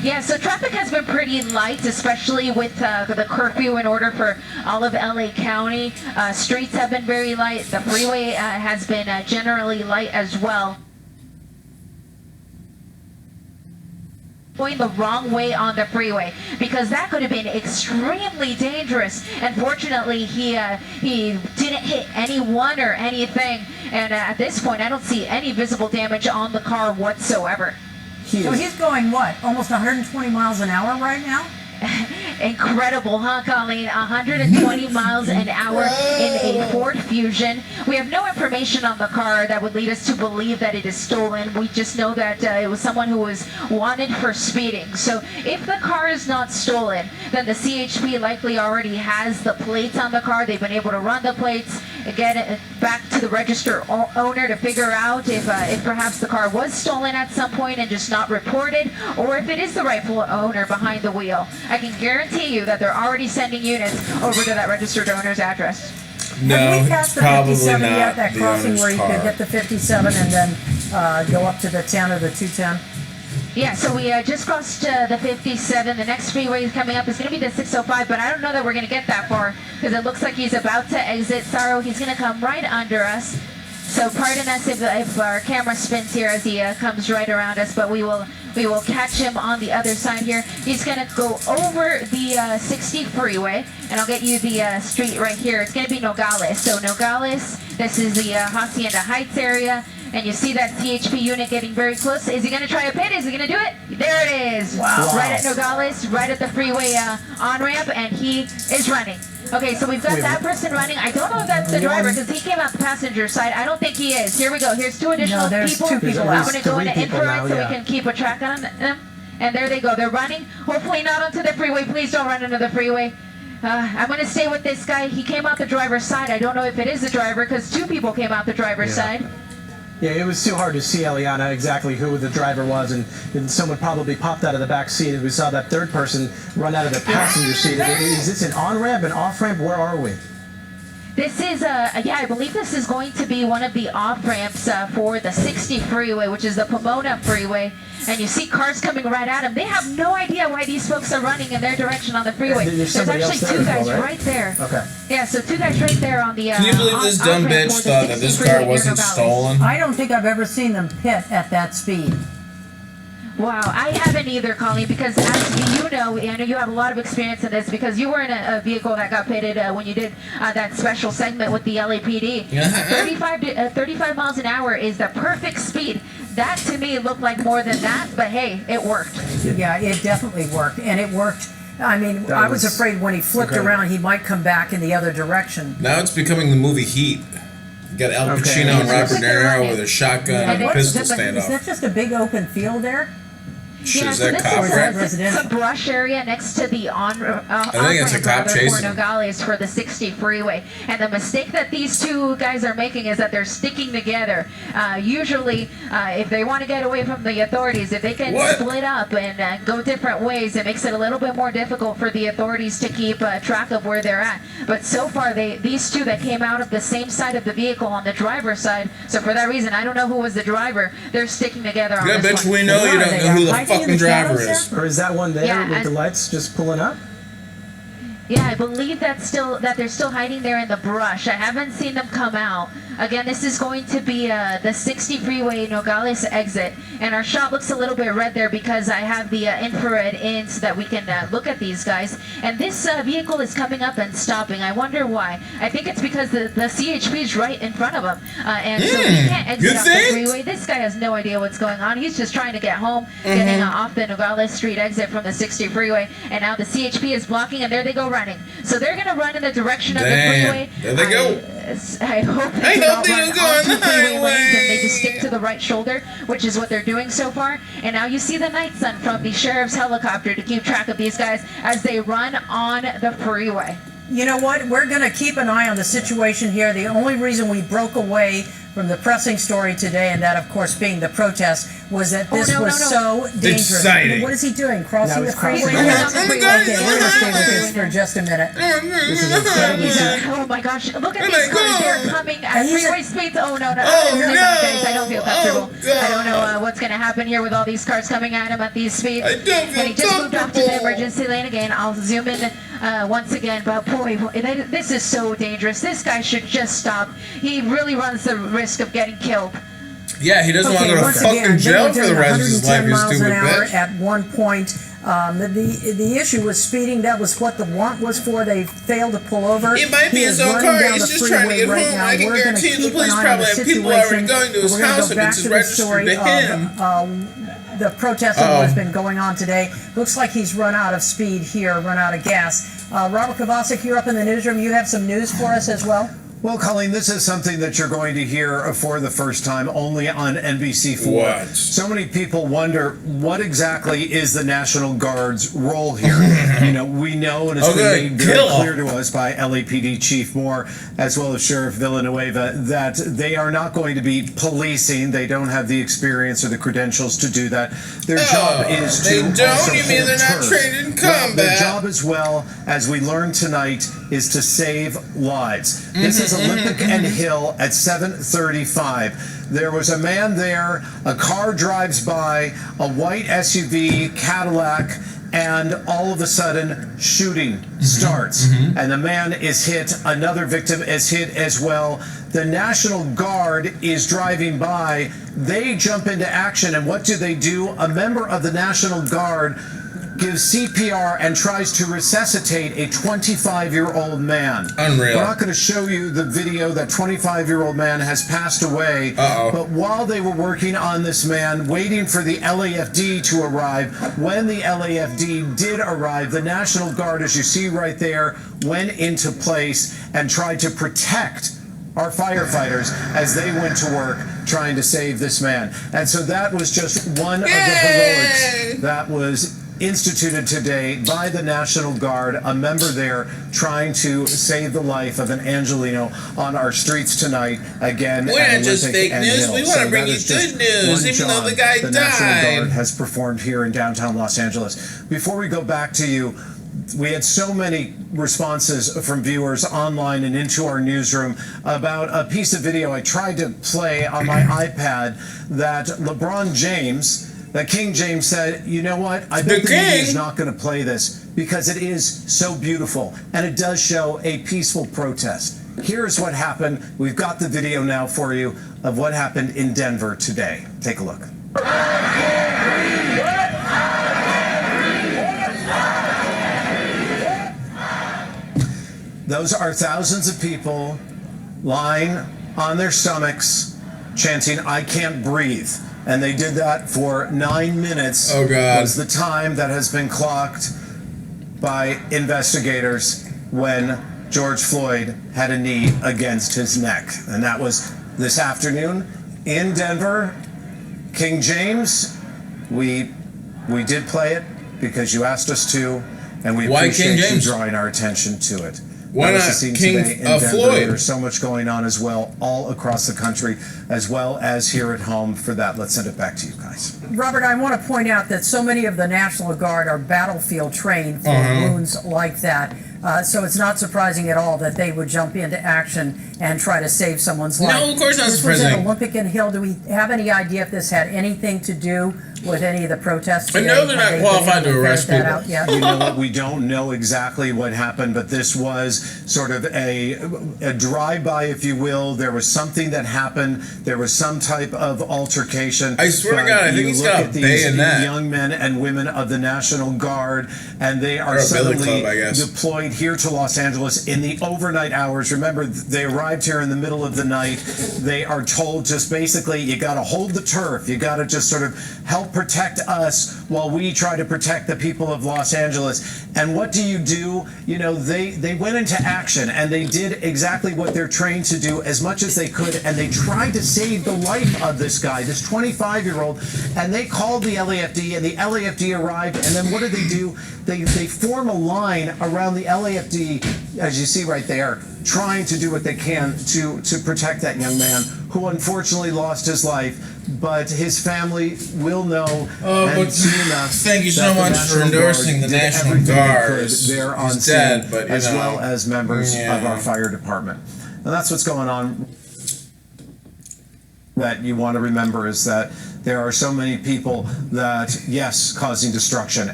Yeah, so traffic has been pretty light, especially with the curfew in order for all of LA County. Streets have been very light. The freeway has been generally light as well. Going the wrong way on the freeway, because that could have been extremely dangerous. Unfortunately, he didn't hit anyone or anything, and at this point I don't see any visible damage on the car whatsoever. So he's going what, almost 120 miles an hour right now? Incredible, huh, Colleen? 120 miles an hour in a Ford Fusion. We have no information on the car that would lead us to believe that it is stolen. We just know that it was someone who was wanted for speeding. So if the car is not stolen, then the CHP likely already has the plates on the car. They've been able to run the plates, get it back to the register owner to figure out if perhaps the car was stolen at some point and just not reported, or if it is the rightful owner behind the wheel. I can guarantee you that they're already sending units over to that registered owner's address. No, have we passed the probably 57 not yet, that the crossing owner's where you car. could hit the 57 and then go up to the 10 or the 210? Yeah, so we just crossed the 57. The next freeway coming up is going to be the 605, but I don't know that we're going to get that far because it looks like he's about to exit. Sorrow, he's going to come right under us. So pardon us if our camera spins here as he comes right around us, but we will catch him on the other side here. He's going to go over the 60 freeway, and I'll get you the street right here. It's going to be Nogales. So Nogales, this is the Hacienda Heights area, and you see that CHP unit getting very close. Is he going to try a pit? Is he going to do it? There it is. Wow. Right at Nogales, right at the freeway on-ramp, and he is running. Okay, so we've got that person running. I don't know if that's the driver because he came out the passenger side. I don't think he is. Here we go. Here's two additional people. Two people I'm out. going to go into infrared so we can keep a track on them. And there they go. They're running. Hopefully not onto the freeway. Please don't run into the freeway. I'm going to stay with this guy. He came out the driver's side. I don't know if it is the driver because two people came out the driver's side. Yeah, it was too hard to see, Eliana, exactly who the driver was, and someone probably popped out of the back seat, and we saw that third person run out of the passenger seat. Is this an on-ramp, an off-ramp? Where are we? This is, yeah, I believe this is going to be one of the off-ramps for the 60 freeway, which is the Pomona freeway. And you see cars coming right at them. They have no idea why these folks are running in their direction on the freeway. There's actually two guys well, right there. Okay. Yeah, so two guys right there on the Can you believe this dumb bitch thought that this car wasn't stolen? I don't think I've ever seen them pit at that speed. Wow, I haven't either, Colleen, because as you know, I know you have a lot of experience in this because you were in a vehicle that got pitted when you did that special segment with the LAPD. 35 miles an hour is the perfect speed. That to me looked like more than that, but hey, it worked. Yeah, it definitely worked, and it worked. I mean, I was afraid when he flipped around, he might come back in the other direction. Now it's becoming the movie Heat. You got Al Pacino and Robert De Niro with a shotgun and a pistol standoff. Is that just a big open field there? Shit, Yeah, is so that this is cop? a brush area next to the I think it's a cop for chasing him. Nogales for the 60 freeway. And the mistake that these two guys are making is that they're sticking together. Usually, if they want to get away from the authorities, if they can split up and go different ways, it makes it a little bit more difficult for the authorities to keep track of where they're at. But so far, these two that came out of the same side of the vehicle on the driver's side, so for that reason, I don't know who was the driver, they're sticking together on Yeah, this bitch, one. we know you don't know who the fucking driver is. Or is that one there Yeah, with the lights just pulling up? Yeah, I believe that they're still hiding there in the brush. I haven't seen them come out. Again, this is going to be the 60 freeway Nogales exit, and our shot looks a little bit red there because I have the infrared in so that we can look at these guys. And this vehicle is coming up and stopping. I wonder why. I think it's because the CHP is right in front of him, and so he can't exit off the freeway. This guy has no idea what's going on. He's just trying to get home, getting off the Nogales Street exit from the 60 freeway, and now the CHP is blocking, and there they go running. So they're going to run in the direction of the freeway. There they go. I hope they don't run onto freeway lanes and they just stick to the right shoulder, which is what they're doing so far. And now you see the night sun from the sheriff's helicopter to keep track of these guys as they run on the freeway. You know what? We're going to keep an eye on the situation here. The only reason we broke away from the pressing story today, and that, of course, being the protest, was that this was so dangerous. Exciting. What is he doing? Crossing the freeway? crossing Okay, the freeway. we're going to stay with this for just a minute. This is incredibly serious. Oh my gosh, look at these cars. They're coming at he's freeway speeds. Oh no, no. Oh, Guys, no. I don't feel comfortable. Oh, God. I don't know what's going to happen here with all these cars coming at him at these speeds. I don't feel And he just moved off to the comfortable. emergency lane again. I'll zoom in once again, but boy, this is so dangerous. This guy should just stop. He really runs the risk of getting killed. Yeah, he doesn't want to go to once fucking again, jail they for were the rest of his life, doing you 110 stupid miles an hour bitch. at one point. The issue was speeding. That was what the want was for. They failed to pull over. It might be He his is own running car. down He's the just trying to freeway get right home. now. I can We're gonna guarantee the keep police an eye on probably the have people already situation. going to his We're gonna house go if back it's to the registered story to him. of the protest and what's been going on today. Looks like he's run out of speed here, run out of gas. Robert Kovacic, you're up in the newsroom. You have some news for us as well? Well, Colleen, this is something that you're going to hear for the first time only on NBC4. What? So many people wonder what exactly is the National Guard's role here. We know, and it's been made very clear to us by LAPD Chief Moore, as well as Sheriff Villanueva, that they are not going to be policing. They don't have the experience or the credentials to do that. Their job is to also You mean they're not hold trained in turf. combat? Their job as well, as we learned tonight, is to save lives. This is Olympic and Hill at 7:35. There was a man there, a car drives by, a white SUV, Cadillac, and all of a sudden shooting starts. And the man is hit, another victim is hit as well. The National Guard is driving by, they jump into action, and what do? A member of the National Guard gives CPR and tries to resuscitate a 25-year-old man. Unreal. We're not going to show you the video. That 25-year-old man has passed away. But while they were working on this man, waiting for the LAFD to arrive, when the LAFD did arrive, the National Guard, as you see right there, went into place and tried to protect our firefighters as they went to work trying to save this man. And so that was just one of the heroics that was instituted today by the National Guard, a member there trying to save the life of an Angelino on our streets tonight again. We're not just fake news. We want to bring you good news, even though the guy the National Guard died. has performed here in downtown Los Angeles. Before we go back to you, we had so many responses from viewers online and into our newsroom about a piece of video I tried to play on my iPad that LeBron James, that King James said, you know what, I bet the media is not going to play this because it is so beautiful and it does show a peaceful protest. Here's what happened. We've got the video now for you of what happened in Denver today. Take a look. Those are thousands of people lying on their stomachs chanting, I can't breathe. And they did that for 9 minutes. Oh, God. Was the time that has been clocked by investigators when George Floyd had a knee against his neck. And that was this afternoon in Denver. King James, we did play it because you asked us to, and we appreciate you drawing our attention to it. Why not King Floyd? There's so much going on as well, all across the country, as well as here at home. For that, let's send it back to you guys. Robert, I want to point out that so many of the National Guard are battlefield trained for wounds like that. So it's not surprising at all that they would jump into action and try to save someone's life. No, of course not This was surprising. at Olympic and Hill. Do we have any idea if this had anything to do with any of the protests I today? know they're not qualified to arrest people. You know what? We don't know exactly what happened, but this was sort of a drive-by, if you will. There was something that happened. There was some type of altercation. I swear to God, I think he's got a bayonet. Young men and women of the National Guard, and they are suddenly deployed here to Los Angeles in the overnight hours. Remember, they arrived here in the middle of the night. They are told just basically, you got to hold the turf. You got to just sort of help protect us while we try to protect the people of Los Angeles. And what do? You know, they went into action and they did exactly what they're trained to do as much as they could, and they tried to save the life of this guy, this 25-year-old, and they called the LAFD, and the LAFD arrived, and then what do? They form a line around the LAFD, as you see right there, trying to do what they can to protect that young man who unfortunately lost his life. But his family will know, and soon enough. Thank you so much for endorsing the National Guard. There on He's scene, dead, but as well as members of our fire department. And that's what's going on. That you want to remember is that there are so many people that, yes, causing destruction.